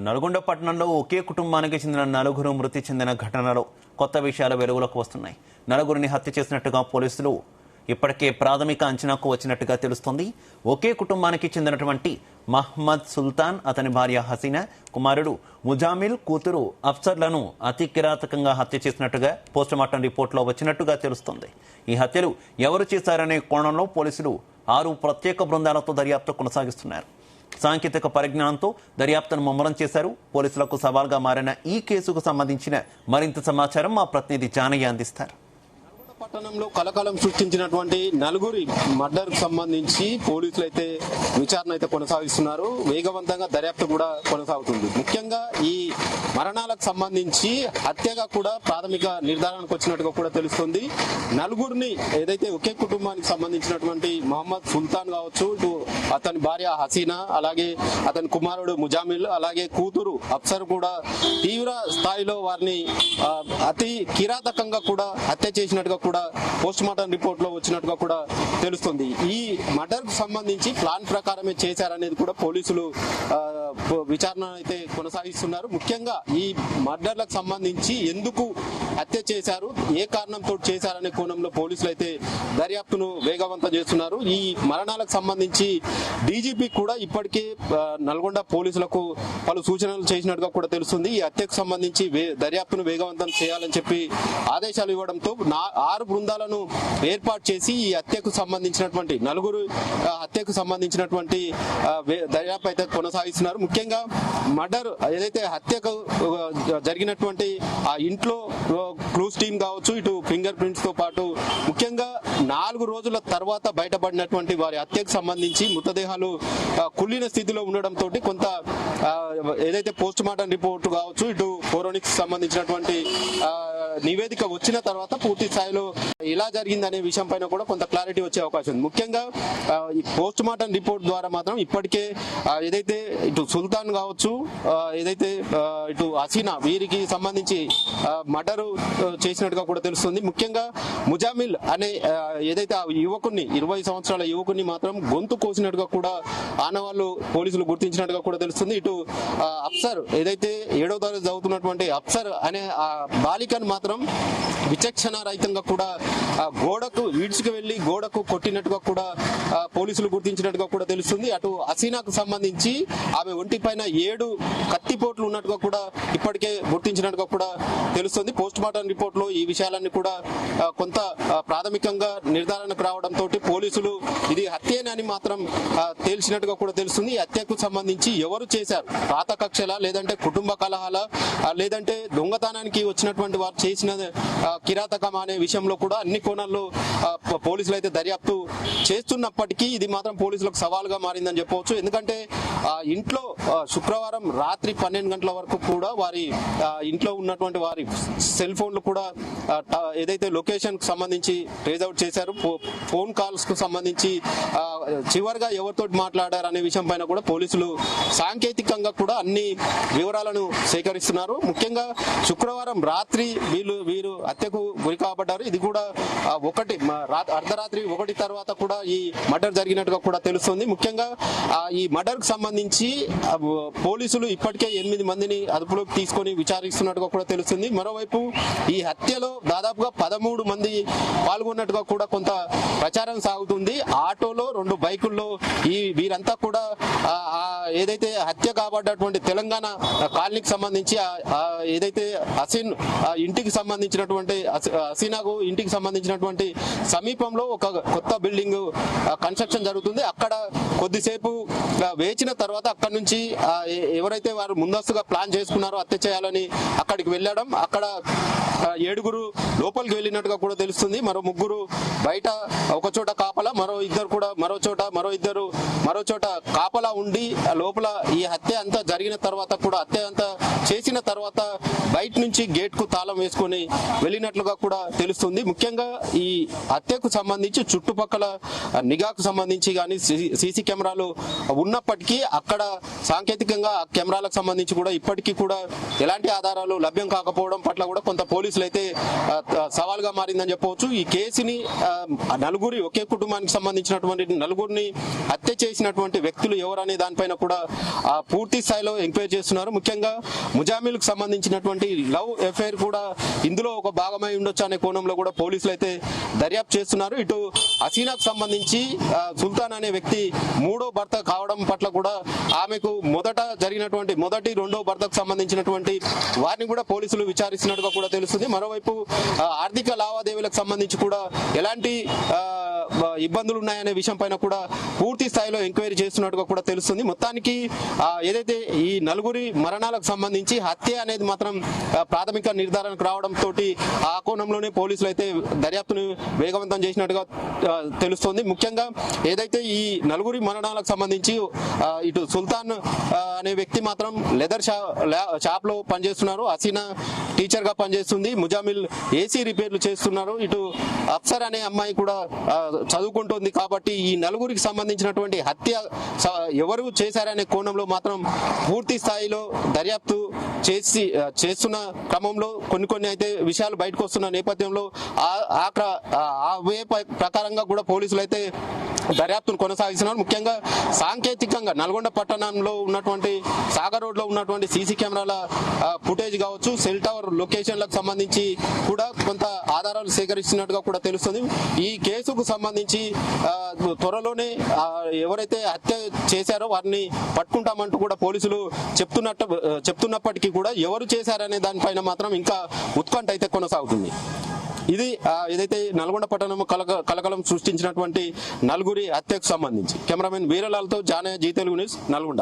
నల్గొండ పట్టణంలో ఒకే కుటుంబానికి చెందిన నలుగురు మృతి చెందిన ఘటనలో కొత్త విషయాలు వెలుగులోకి వస్తున్నాయి. నలుగురిని హత్య చేసినట్టుగా పోలీసులు ఇప్పటికే ప్రాథమిక అంచనాకు వచ్చినట్టుగా తెలుస్తోంది. ఒకే కుటుంబానికి చెందినటువంటి మహమ్మద్ సుల్తాన్, అతని భార్య హసీనా, కుమారుడు ముజామిల్, కూతురు అఫ్సర్లను అతి కిరాతకంగా హత్య చేసినట్టుగా పోస్టుమార్టం రిపోర్టులో వచ్చినట్టుగా తెలుస్తోంది. ఈ హత్యలు ఎవరు చేశారనే కోణంలో పోలీసులు 6 ప్రత్యేక బృందాలతో దర్యాప్తు కొనసాగిస్తున్నారు. సాంకేతిక పరిజ్ఞానంతో దర్యాప్తును ముమ్మరం చేశారు. పోలీసులకు సవాల్గా మారిన ఈ కేసుకు సంబంధించిన మరింత సమాచారం మా ప్రతినిధి జానయ్య అందిస్తారు. పట్టణంలో కలకలం సృష్టించినటువంటి నలుగురి మర్డర్ కు సంబంధించి పోలీసులు అయితే విచారణ అయితే కొనసాగిస్తున్నారు. వేగవంతంగా దర్యాప్తు కూడా కొనసాగుతుంది. ముఖ్యంగా ఈ మరణాలకు సంబంధించి హత్యగా కూడా ప్రాథమిక నిర్ధారణకు వచ్చినట్టుగా కూడా తెలుస్తుంది. నలుగురిని ఏదైతే ఒకే కుటుంబానికి సంబంధించినటువంటి మహమ్మద్ సుల్తాన్ కావచ్చు, ఇటు అతని భార్య హసీనా, అలాగే అతని కుమారుడు ముజామిల్, అలాగే కూతురు అఫ్సర్ కూడా తీవ్ర స్థాయిలో వారిని అతి కిరాతకంగా కూడా హత్య చేసినట్టుగా కూడా పోస్ట్ మార్టం రిపోర్ట్ లో వచ్చినట్టుగా కూడా తెలుస్తుంది. ఈ మర్డర్ కు సంబంధించి ప్లాన్ ప్రకారమే చేశారనేది కూడా పోలీసులు విచారణ అయితే కొనసాగిస్తున్నారు. ముఖ్యంగా ఈ మర్డర్లకు సంబంధించి ఎందుకు హత్య చేశారు, ఏ కారణంతో చేశారనే కోణంలో పోలీసులు అయితే దర్యాప్తును వేగవంతం చేస్తున్నారు. ఈ మరణాలకు సంబంధించి డీజీపీ కూడా ఇప్పటికే నల్గొండ పోలీసులకు పలు సూచనలు చేసినట్టుగా కూడా తెలుస్తుంది. ఈ హత్యకు సంబంధించి దర్యాప్తును వేగవంతం చేయాలని చెప్పి ఆదేశాలు ఇవ్వడంతో 6 బృందాలను ఏర్పాటు చేసి ఈ హత్యకు సంబంధించినటువంటి నలుగురు హత్యకు సంబంధించినటువంటి దర్యాప్తు అయితే కొనసాగిస్తున్నారు. ముఖ్యంగా మర్డర్ ఏదైతే హత్యకు జరిగినటువంటి ఆ ఇంట్లో క్లూస్ టీమ్ కావచ్చు, ఇటు ఫింగర్ ప్రింట్స్ తో పాటు ముఖ్యంగా 4 రోజుల తర్వాత బయటపడినటువంటి వారి హత్యకు సంబంధించి మృతదేహాలు కుళ్ళిన స్థితిలో ఉండడంతో కొంత ఏదైతే పోస్ట్ మార్టం రిపోర్ట్ కావచ్చు, ఇటు ఫోరెన్సిక్స్ సంబంధించినటువంటి నివేదిక వచ్చిన తర్వాత పూర్తి స్థాయిలో ఎలా జరిగిందనే విషయం పైన కూడా కొంత క్లారిటీ వచ్చే అవకాశం ఉంది. ముఖ్యంగా ఈ పోస్ట్ మార్టం రిపోర్ట్ ద్వారా మాత్రం ఇప్పటికే ఏదైతే ఇటు సుల్తాన్ కావచ్చు, ఏదైతే ఇటు హసీనా, వీరికి సంబంధించి మర్డర్ చేసినట్టుగా కూడా తెలుస్తుంది. ముఖ్యంగా ముజామిల్ అనే ఏదైతే ఆ యువకుని 20 సంవత్సరాల యువకుని మాత్రం గొంతు కోసినట్టుగా కూడా ఆనవాళ్లు పోలీసులు గుర్తించినట్టుగా కూడా తెలుస్తుంది. ఇటు అఫ్సర్ ఏదైతే 7వ తరగతి చదువుతున్నటువంటి అఫ్సర్ అనే ఆ బాలికను మాత్రం విచక్షణ రహితంగా కూడా గోడకు ఈడ్చుకు వెళ్లి గోడకు కొట్టినట్టుగా కూడా పోలీసులు గుర్తించినట్టుగా కూడా తెలుస్తుంది. అటు హసీనాకు సంబంధించి ఆమె ఒంటి పైన 7 కత్తిపోట్లు ఉన్నట్టుగా కూడా ఇప్పటికే గుర్తించినట్టుగా కూడా తెలుస్తుంది. పోస్ట్ మార్టం రిపోర్ట్ లో ఈ విషయాలన్నీ కూడా కొంత ప్రాథమికంగా నిర్ధారణకు రావడంతో పోలీసులు ఇది హత్యేనని మాత్రం తేల్చినట్టుగా కూడా తెలుస్తుంది. ఈ హత్యకు సంబంధించి ఎవరు చేశారు, పాత కక్షల, లేదంటే కుటుంబ కలహాల, లేదంటే దొంగతనానికి వచ్చినటువంటి వారు చేసిన కిరాతకం అనే విషయంలో కూడా అన్ని కోణాల్లో పోలీసులు అయితే దర్యాప్తు చేస్తున్నప్పటికీ ఇది మాత్రం పోలీసులకు సవాల్గా మారిందని చెప్పవచ్చు. ఎందుకంటే ఇంట్లో శుక్రవారం రాత్రి 12 గంటల వరకు కూడా వారి ఇంట్లో ఉన్నటువంటి వారి సెల్ ఫోన్లు కూడా ఏదైతే లొకేషన్ కు సంబంధించి ట్రేస్ అవుట్ చేశారు, ఫోన్ కాల్స్ కు సంబంధించి చివరిగా ఎవరితో మాట్లాడారు అనే విషయం పైన కూడా పోలీసులు సాంకేతికంగా కూడా అన్ని వివరాలను సేకరిస్తున్నారు. ముఖ్యంగా శుక్రవారం రాత్రి వీరు హత్యకు గురి కాబడ్డారు. ఇది కూడా అర్ధరాత్రి 1 తర్వాత కూడా ఈ మర్డర్ జరిగినట్టుగా కూడా తెలుస్తుంది. ముఖ్యంగా ఈ మర్డర్ కు సంబంధించి పోలీసులు ఇప్పటికే 8 మందిని అదుపులోకి తీసుకొని విచారిస్తున్నట్టుగా కూడా తెలుస్తుంది. మరోవైపు ఈ హత్యలో దాదాపుగా 13 మంది పాల్గొన్నట్టుగా కూడా కొంత ప్రచారం సాగుతుంది. ఆటోలో 2 బైకుల్లో వీరంతా కూడా ఏదైతే హత్య కాబడ్డటువంటి తెలంగాణ కాలనీకి సంబంధించి ఏదైతే ఇంటికి సంబంధించినటువంటి హసీనాకు ఇంటికి సంబంధించినటువంటి సమీపంలో ఒక కొత్త బిల్డింగ్ కన్స్ట్రక్షన్ జరుగుతుంది. అక్కడ కొద్దిసేపు వేచిన తర్వాత అక్కడ నుంచి ఎవరైతే వారు ముందస్తుగా ప్లాన్ చేసుకున్నారో హత్య చేయాలని అక్కడికి వెళ్ళడం, అక్కడ 7 లోపలికి వెళ్ళినట్టుగా కూడా తెలుస్తుంది. మరో 3 బయట ఒక చోట కాపలా, మరో 2 కూడా మరో చోట కాపలా ఉండి లోపల ఈ హత్య అంతా జరిగిన తర్వాత కూడా హత్య అంతా చేసిన తర్వాత బయట నుంచి గేట్ కు తాళం వేసుకొని తీసుకొని వెళ్ళినట్లుగా కూడా తెలుస్తుంది. ముఖ్యంగా ఈ హత్యకు సంబంధించి చుట్టుపక్కల నిఘాకు సంబంధించి కానీ సీసీ కెమెరాలు ఉన్నప్పటికీ అక్కడ సాంకేతికంగా ఆ కెమెరాలకు సంబంధించి కూడా ఇప్పటికీ కూడా ఎలాంటి ఆధారాలు లభ్యం కాకపోవడం పట్ల కూడా కొంత పోలీసులు అయితే సవాల్గా మారిందని చెప్పవచ్చు. ఈ కేసుని నలుగురి ఒకే కుటుంబానికి సంబంధించినటువంటి నలుగురిని హత్య చేసినటువంటి వ్యక్తులు ఎవరనే దానిపైన కూడా పూర్తి స్థాయిలో ఎంక్వైరీ చేస్తున్నారు. ముఖ్యంగా ముజామిల్ కు సంబంధించినటువంటి లవ్ అఫైర్ కూడా ఇందులో ఒక భాగమై ఉండొచ్చు అనే కోణంలో కూడా పోలీసులు అయితే దర్యాప్తు చేస్తున్నారు. ఇటు హసీనాకు సంబంధించి సుల్తాన్ అనే వ్యక్తి మూడో భర్త కావడం పట్ల కూడా ఆమెకు మొదట జరిగినటువంటి రెండో భర్తకు సంబంధించినటువంటి వారిని కూడా పోలీసులు విచారిస్తున్నట్టుగా కూడా తెలుస్తుంది. మరోవైపు ఆర్థిక లావాదేవీలకు సంబంధించి కూడా ఎలాంటి ఇబ్బందులు ఉన్నాయనే విషయం పైన కూడా పూర్తి స్థాయిలో ఎంక్వైరీ చేస్తున్నట్టుగా కూడా తెలుస్తుంది. మొత్తానికి ఏదైతే ఈ నలుగురి మరణాలకు సంబంధించి హత్య అనేది మాత్రం ప్రాథమిక నిర్ధారణకు రావడంతో ఆ కోణంలోనే పోలీసులు అయితే దర్యాప్తును వేగవంతం చేసినట్టుగా తెలుస్తోంది. ముఖ్యంగా ఏదైతే ఈ నలుగురి మరణాలకు సంబంధించి ఇటు సుల్తాన్ అనే వ్యక్తి మాత్రం లెదర్ షాప్ లో పనిచేస్తున్నారు, హసీనా టీచర్ గా పనిచేస్తుంది, ముజామిల్ ఏసీ రిపేర్లు చేస్తున్నారు, ఇటు అఫ్సర్ అనే అమ్మాయి కూడా చదువుకుంటుంది. కాబట్టి ఈ నలుగురికి సంబంధించినటువంటి హత్య ఎవరు చేశారనే కోణంలో మాత్రం పూర్తి స్థాయిలో దర్యాప్తు చేస్తున్న క్రమంలో కొన్ని అయితే విషయాలు బయటకు వస్తున్న నేపథ్యంలో ఆ వే ప్రకారంగా కూడా పోలీసులు అయితే దర్యాప్తును కొనసాగిస్తున్నారు. ముఖ్యంగా సాంకేతికంగా నల్గొండ పట్టణంలో ఉన్నటువంటి సాగర్ రోడ్ లో ఉన్నటువంటి సీసీ కెమెరాల ఫుటేజ్ కావచ్చు, సెల్ టవర్ లొకేషన్లకు సంబంధించి కూడా కొంత ఆధారాలు సేకరిస్తున్నట్టుగా కూడా తెలుస్తుంది. ఈ కేసుకు సంబంధించి త్వరలోనే ఎవరైతే హత్య చేశారో వారిని పట్టుకుంటామంటూ కూడా పోలీసులు చెప్తున్నప్పటికీ కూడా ఎవరు చేశారనే దానిపైన మాత్రం ఇంకా ఉత్కంఠ అయితే కొనసాగుతుంది. ఇది ఏదైతే నల్గొండ పట్టణం కలకలం సృష్టించినటువంటి నలుగురి హత్యకు సంబంధించి కెమెరామెన్ వీరలాల్తో జానయ్య, జీ తెలుగు న్యూస్, నల్గొండ.